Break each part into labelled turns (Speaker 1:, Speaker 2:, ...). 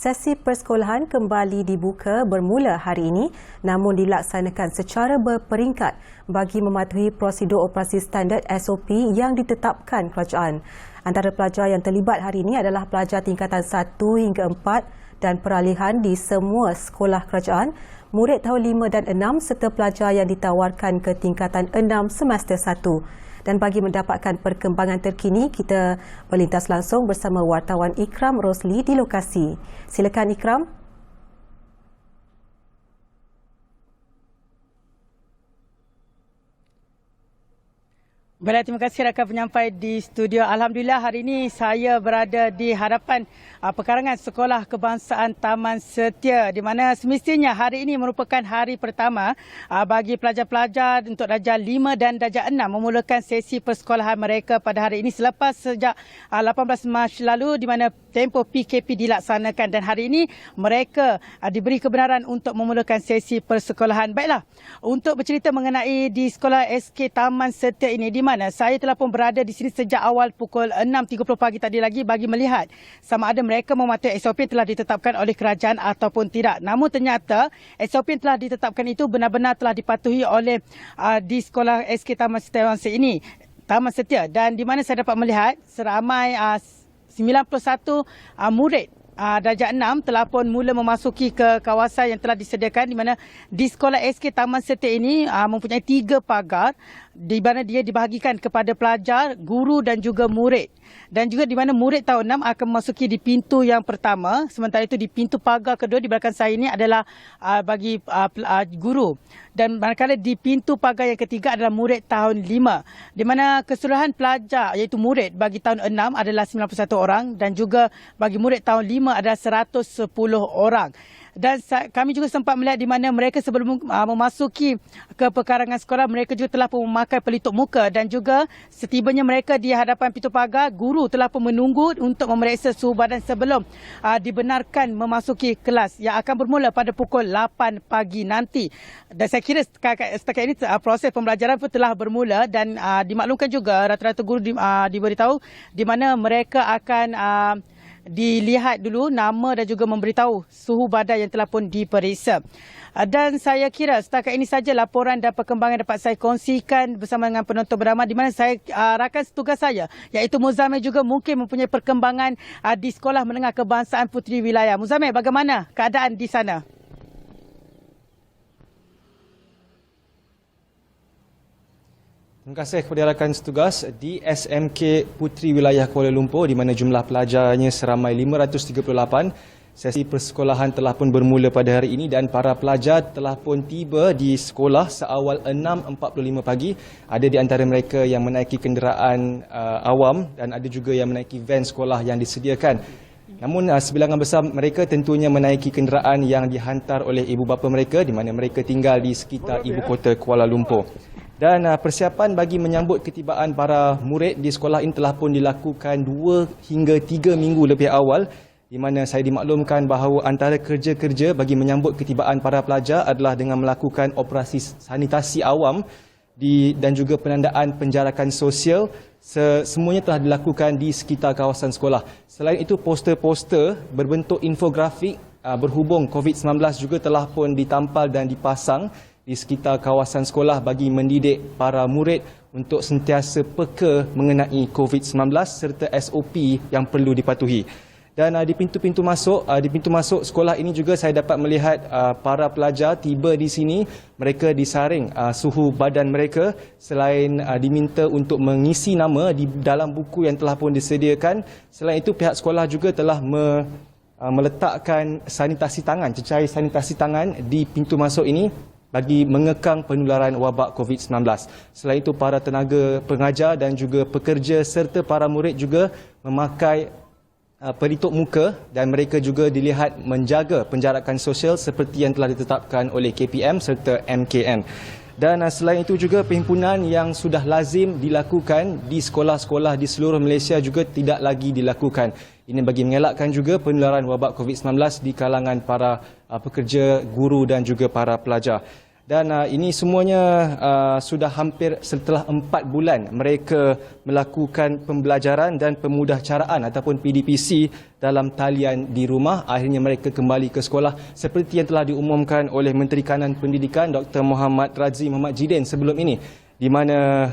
Speaker 1: Sesi persekolahan kembali dibuka bermula hari ini namun dilaksanakan secara berperingkat bagi mematuhi prosedur operasi standard SOP yang ditetapkan kerajaan. Antara pelajar yang terlibat hari ini adalah pelajar tingkatan 1 hingga 4 dan peralihan di semua sekolah kerajaan, murid tahun 5 dan 6 serta pelajar yang ditawarkan ke tingkatan 6 semester 1. Dan bagi mendapatkan perkembangan terkini, kita berlintas langsung bersama wartawan Ikram Rosli di lokasi. Silakan Ikram.
Speaker 2: Baik, terima kasih rakan penyampai di studio. Alhamdulillah hari ini saya berada di hadapan perkarangan Sekolah Kebangsaan Taman Setia di mana semestinya hari ini merupakan hari pertama bagi pelajar-pelajar untuk darjah 5 dan darjah 6 memulakan sesi persekolahan mereka pada hari ini selepas sejak 18 Mac lalu di mana tempoh PKP dilaksanakan dan hari ini mereka diberi kebenaran untuk memulakan sesi persekolahan. Baiklah, untuk bercerita mengenai di Sekolah SK Taman Setia ini di mana saya telah pun berada di sini sejak awal pukul 6.30 pagi tadi lagi bagi melihat sama ada mereka mematuhi SOP yang telah ditetapkan oleh kerajaan ataupun tidak. Namun ternyata SOP yang telah ditetapkan itu benar-benar telah dipatuhi oleh di Sekolah SK Taman Setia ini, Taman Setia, dan di mana saya dapat melihat seramai 91 murid darjah 6 telah pun mula memasuki ke kawasan yang telah disediakan di mana di Sekolah SK Taman Setia ini mempunyai 3 pagar di mana dia dibahagikan kepada pelajar, guru dan juga murid. Dan juga di mana murid tahun 6 akan memasuki di pintu yang pertama, sementara itu di pintu pagar kedua di belakang saya ini adalah bagi guru. Dan manakala di pintu pagar yang ketiga adalah murid tahun 5. Di mana keseluruhan pelajar iaitu murid bagi tahun 6 adalah 91 orang dan juga bagi murid tahun 5 adalah 110 orang. Dan kami juga sempat melihat di mana mereka sebelum memasuki ke perkarangan sekolah, mereka juga telah pun memakai pelitup muka dan juga setibanya mereka di hadapan pintu pagar, guru telah pun menunggu untuk memeriksa suhu badan sebelum dibenarkan memasuki kelas yang akan bermula pada pukul 8 pagi nanti. Dan saya kira setakat ini proses pembelajaran pun telah bermula dan dimaklumkan juga rata-rata guru diberitahu di mana mereka akan dilihat dulu nama dan juga memberitahu suhu badan yang telah pun diperiksa. Dan saya kira setakat ini saja laporan dan perkembangan dapat saya kongsikan bersama dengan penonton beramai di mana saya rakan tugas saya iaitu Muzamil juga mungkin mempunyai perkembangan di Sekolah Menengah Kebangsaan Puteri Wilayah. Muzamil, bagaimana keadaan di sana?
Speaker 3: Terima kasih kepada rakan setugas di SMK Puteri Wilayah Kuala Lumpur di mana jumlah pelajarnya seramai 538. Sesi persekolahan telah pun bermula pada hari ini dan para pelajar telah pun tiba di sekolah seawal 6.45 pagi. Ada di antara mereka yang menaiki kenderaan awam dan ada juga yang menaiki van sekolah yang disediakan. Namun sebilangan besar mereka tentunya menaiki kenderaan yang dihantar oleh ibu bapa mereka di mana mereka tinggal di sekitar ibu kota Kuala Lumpur. Dan persiapan bagi menyambut ketibaan para murid di sekolah ini telah pun dilakukan 2 hingga 3 minggu lebih awal di mana saya dimaklumkan bahawa antara kerja-kerja bagi menyambut ketibaan para pelajar adalah dengan melakukan operasi sanitasi awam dan juga penandaan penjarakan sosial. Semuanya telah dilakukan di sekitar kawasan sekolah. Selain itu, poster-poster berbentuk infografik berhubung COVID-19 juga telah pun ditampal dan dipasang di sekitar kawasan sekolah bagi mendidik para murid untuk sentiasa peka mengenai COVID-19 serta SOP yang perlu dipatuhi. Dan di pintu masuk sekolah ini juga saya dapat melihat para pelajar tiba di sini, mereka disaring suhu badan mereka selain diminta untuk mengisi nama di dalam buku yang telah pun disediakan. Selain itu pihak sekolah juga telah meletakkan sanitasi tangan, cecair sanitasi tangan di pintu masuk ini bagi mengekang penularan wabak COVID-19. Selain itu, para tenaga pengajar dan juga pekerja serta para murid juga memakai pelitup muka dan mereka juga dilihat menjaga penjarakan sosial seperti yang telah ditetapkan oleh KPM serta MKN. Dan selain itu juga perhimpunan yang sudah lazim dilakukan di sekolah-sekolah di seluruh Malaysia juga tidak lagi dilakukan. Ini bagi mengelakkan juga penularan wabak COVID-19 di kalangan para pekerja, guru dan juga para pelajar. Dan ini semuanya sudah hampir setelah 4 bulan mereka melakukan pembelajaran dan pemudahcaraan ataupun PDPC dalam talian di rumah. Akhirnya mereka kembali ke sekolah seperti yang telah diumumkan oleh Menteri Kanan Pendidikan Dr. Muhammad Razzi Muhammad Jidin sebelum ini, di mana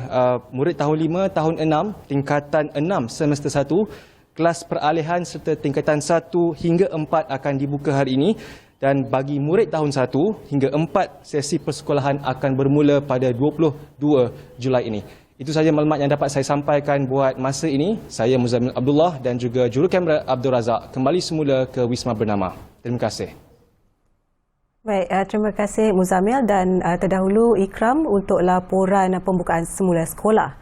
Speaker 3: murid tahun 5, tahun 6, tingkatan 6 semester 1, kelas peralihan serta tingkatan 1 hingga 4 akan dibuka hari ini. Dan bagi murid tahun 1 hingga 4, sesi persekolahan akan bermula pada 22 Julai ini. Itu sahaja maklumat yang dapat saya sampaikan buat masa ini. Saya Muzammil Abdullah dan juga jurukamera Abdul Razak kembali semula ke Wisma Bernama. Terima kasih.
Speaker 1: Baik, terima kasih Muzammil dan terdahulu Ikram untuk laporan pembukaan semula sekolah.